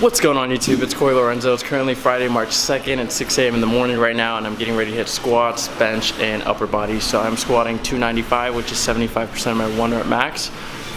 What's going on YouTube? It's Corey Lorenzo. It's currently Friday, March 2nd at 6 a.m. in the morning right now, and I'm getting ready to hit squats, bench, and upper body. So I'm squatting 295, which is 75% of my 1 rep max.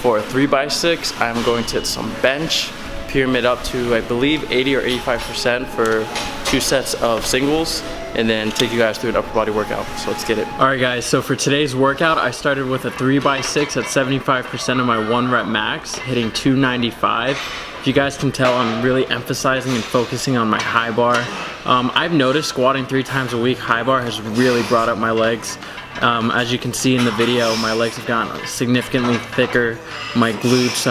For a 3x6, I'm going to hit some bench, pyramid up to I believe 80 or 85% for 2 sets of singles, and then take you guys through an upper body workout. So let's get it. Alright guys, so for today's workout, I started with a 3x6 at 75% of my 1 rep max, hitting 295. If you guys can tell, I'm really emphasizing and focusing on my high bar. I've noticed squatting 3 times a week, high bar has really brought up my legs. As you can see in the video, my legs have gotten significantly thicker. My glutes,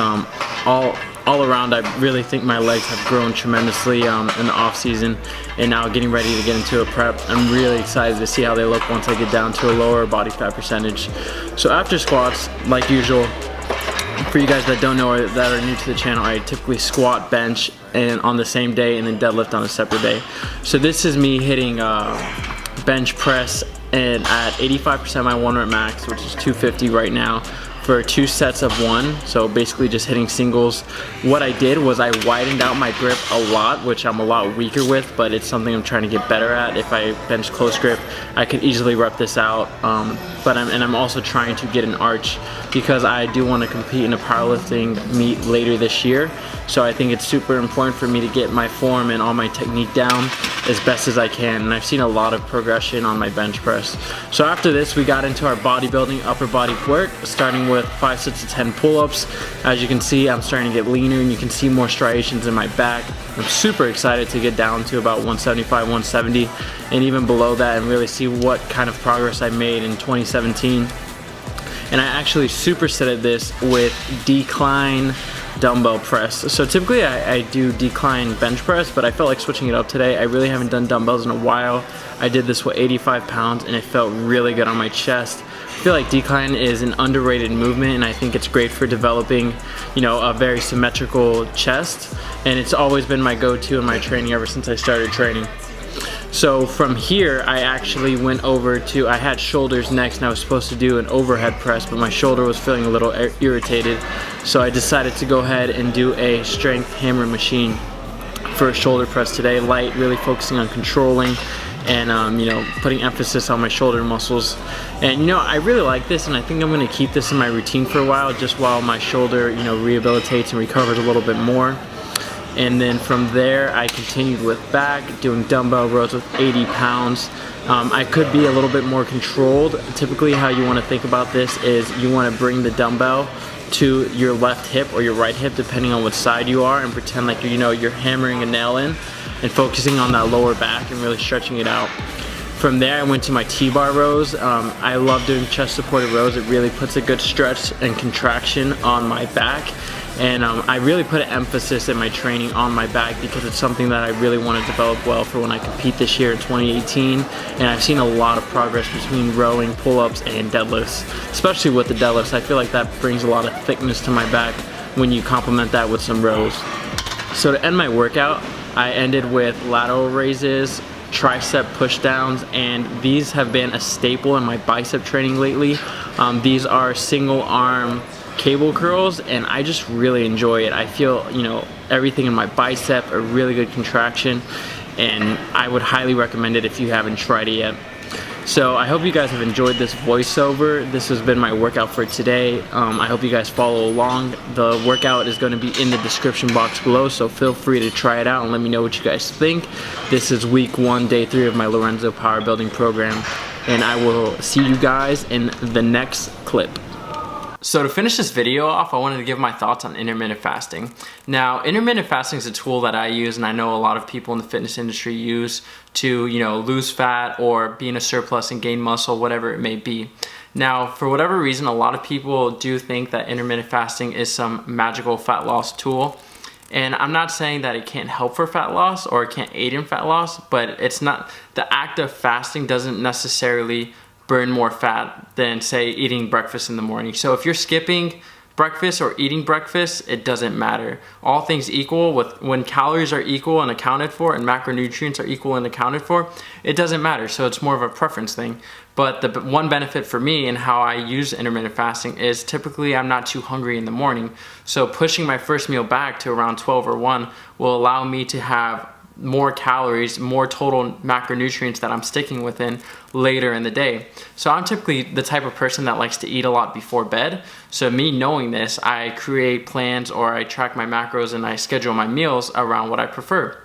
all around, I really think my legs have grown tremendously in the off season, and now getting ready to get into a prep. I'm really excited to see how they look once I get down to a lower body fat percentage. So after squats, like usual, for you guys that don't know or that are new to the channel, I typically squat, bench, and on the same day, and then deadlift on a separate day. So this is me hitting bench press and at 85% of my 1 rep max, which is 250 right now, for 2 sets of 1, so basically just hitting singles. What I did was I widened out my grip a lot, which I'm a lot weaker with, but it's something I'm trying to get better at. If I bench close grip, I could easily rep this out, but I'm also trying to get an arch because I do want to compete in a powerlifting meet later this year. So I think it's super important for me to get my form and all my technique down as best as I can, and I've seen a lot of progression on my bench press. So after this, we got into our bodybuilding upper body work, starting with 5 sets of 10 pull-ups. As you can see, I'm starting to get leaner, and you can see more striations in my back. I'm super excited to get down to about 175, 170, and even below that, and really see what kind of progress I made in 2017. And I actually supersetted this with decline dumbbell press. So typically I do decline bench press, but I felt like switching it up today. I really haven't done dumbbells in a while. I did this with 85 pounds, and it felt really good on my chest. I feel like decline is an underrated movement, and I think it's great for developing, you know, a very symmetrical chest. And it's always been my go-to in my training ever since I started training. So from here, I actually went over to, I had shoulders next, and I was supposed to do an overhead press, but my shoulder was feeling a little irritated. So I decided to go ahead and do a strength hammer machine for a shoulder press today. Light, really focusing on controlling and you know, putting emphasis on my shoulder muscles. And you know, I really like this, and I think I'm gonna keep this in my routine for a while, just while my shoulder, you know, rehabilitates and recovers a little bit more. And then from there, I continued with back, doing dumbbell rows with 80 pounds. I could be a little bit more controlled. Typically how you want to think about this is you want to bring the dumbbell to your left hip or your right hip, depending on what side you are, and pretend like you're hammering a nail in and focusing on that lower back and really stretching it out. From there, I went to my T-bar rows. I love doing chest supported rows. It really puts a good stretch and contraction on my back. And I really put an emphasis in my training on my back because it's something that I really want to develop well for when I compete this year in 2018. And I've seen a lot of progress between rowing, pull-ups, and deadlifts. Especially with the deadlifts, I feel like that brings a lot of thickness to my back when you complement that with some rows. So to end my workout, I ended with lateral raises, tricep push downs, and these have been a staple in my bicep training lately. These are single arm cable curls, and I just really enjoy it. I feel, you know, everything in my bicep, a really good contraction, and I would highly recommend it if you haven't tried it yet. So I hope you guys have enjoyed this voiceover. This has been my workout for today. I hope you guys follow along. The workout is going to be in the description box below, so feel free to try it out and let me know what you guys think. This is week 1, day 3 of my Lorenzo Power Building program, and I will see you guys in the next clip. So to finish this video off, I wanted to give my thoughts on intermittent fasting. Now, intermittent fasting is a tool that I use, and I know a lot of people in the fitness industry use to, you know, lose fat or be in a surplus and gain muscle, whatever it may be. Now, for whatever reason, a lot of people do think that intermittent fasting is some magical fat loss tool. And I'm not saying that it can't help for fat loss or it can't aid in fat loss, but it's not, the act of fasting doesn't necessarily burn more fat than, say, eating breakfast in the morning. So if you're skipping breakfast or eating breakfast, it doesn't matter. All things equal, when calories are equal and accounted for and macronutrients are equal and accounted for, it doesn't matter. So it's more of a preference thing. But the one benefit for me and how I use intermittent fasting is typically I'm not too hungry in the morning. So pushing my first meal back to around 12 or 1 will allow me to have more calories, more total macronutrients that I'm sticking within later in the day. So I'm typically the type of person that likes to eat a lot before bed. So me knowing this, I create plans or I track my macros and I schedule my meals around what I prefer.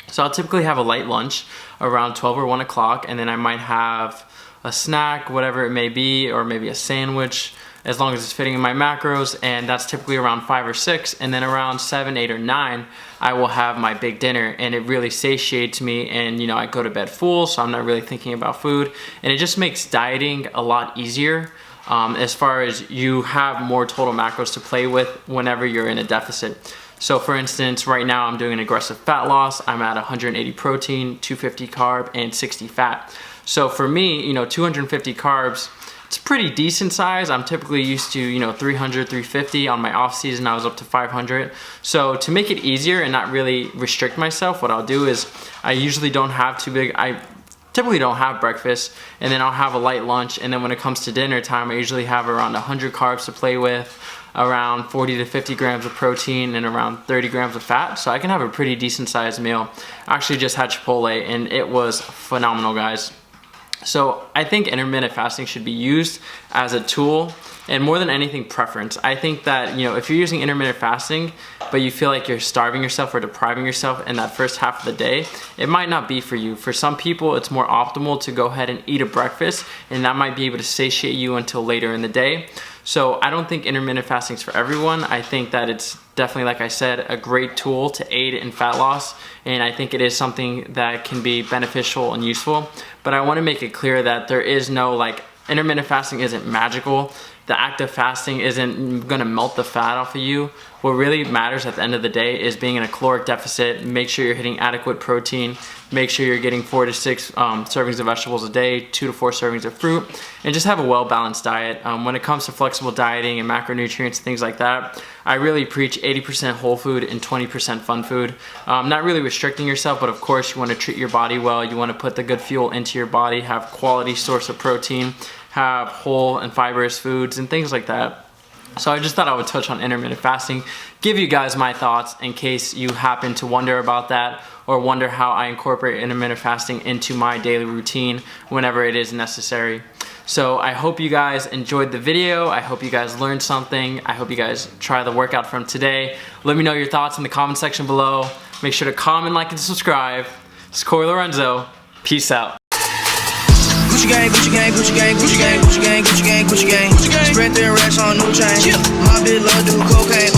So I'll typically have a light lunch around 12 or 1 o'clock, and then I might have a snack, whatever it may be, or maybe a sandwich, as long as it's fitting in my macros, and that's typically around 5 or 6, and then around 7, 8, or 9, I will have my big dinner, and it really satiates me, and you know, I go to bed full, so I'm not really thinking about food, and it just makes dieting a lot easier as far as you have more total macros to play with whenever you're in a deficit. So for instance, right now I'm doing an aggressive fat loss. I'm at 180 protein, 250 carb, and 60 fat. So for me, you know, 250 carbs, it's a pretty decent size. I'm typically used to, you know, 300, 350. On my off season, I was up to 500. So to make it easier and not really restrict myself, what I'll do is I usually don't have too big, I typically don't have breakfast, and then I'll have a light lunch, and then when it comes to dinner time, I usually have around 100 carbs to play with, around 40 to 50 grams of protein, and around 30 grams of fat. So I can have a pretty decent sized meal. I actually just had Chipotle, and it was phenomenal, guys. So I think intermittent fasting should be used as a tool, and more than anything, preference. I think that, you know, if you're using intermittent fasting, but you feel like you're starving yourself or depriving yourself in that first half of the day, it might not be for you. For some people, it's more optimal to go ahead and eat a breakfast, and that might be able to satiate you until later in the day. So I don't think intermittent fasting is for everyone. I think that it's definitely, like I said, a great tool to aid in fat loss, and I think it is something that can be beneficial and useful. But I want to make it clear that there is no, like, intermittent fasting isn't magical. The act of fasting isn't gonna melt the fat off of you. What really matters at the end of the day is being in a caloric deficit. Make sure you're hitting adequate protein. Make sure you're getting 4 to 6 servings of vegetables a day, 2 to 4 servings of fruit, and just have a well-balanced diet. When it comes to flexible dieting and macronutrients, things like that, I really preach 80% whole food and 20% fun food. Not really restricting yourself, but of course you wanna treat your body well. You wanna put the good fuel into your body, have quality source of protein, have whole and fibrous foods and things like that. So I just thought I would touch on intermittent fasting, give you guys my thoughts in case you happen to wonder about that or wonder how I incorporate intermittent fasting into my daily routine whenever it is necessary. So I hope you guys enjoyed the video. I hope you guys learned something. I hope you guys try the workout from today. Let me know your thoughts in the comment section below. Make sure to comment, like, and subscribe. It's Corey Lorenzo. Peace out. Gucci gang, Gucci gang, Gucci gang, Gucci gang, Gucci gang, Gucci gang, Gucci gang. Spread their racks on new chain. My bitch love do cocaine.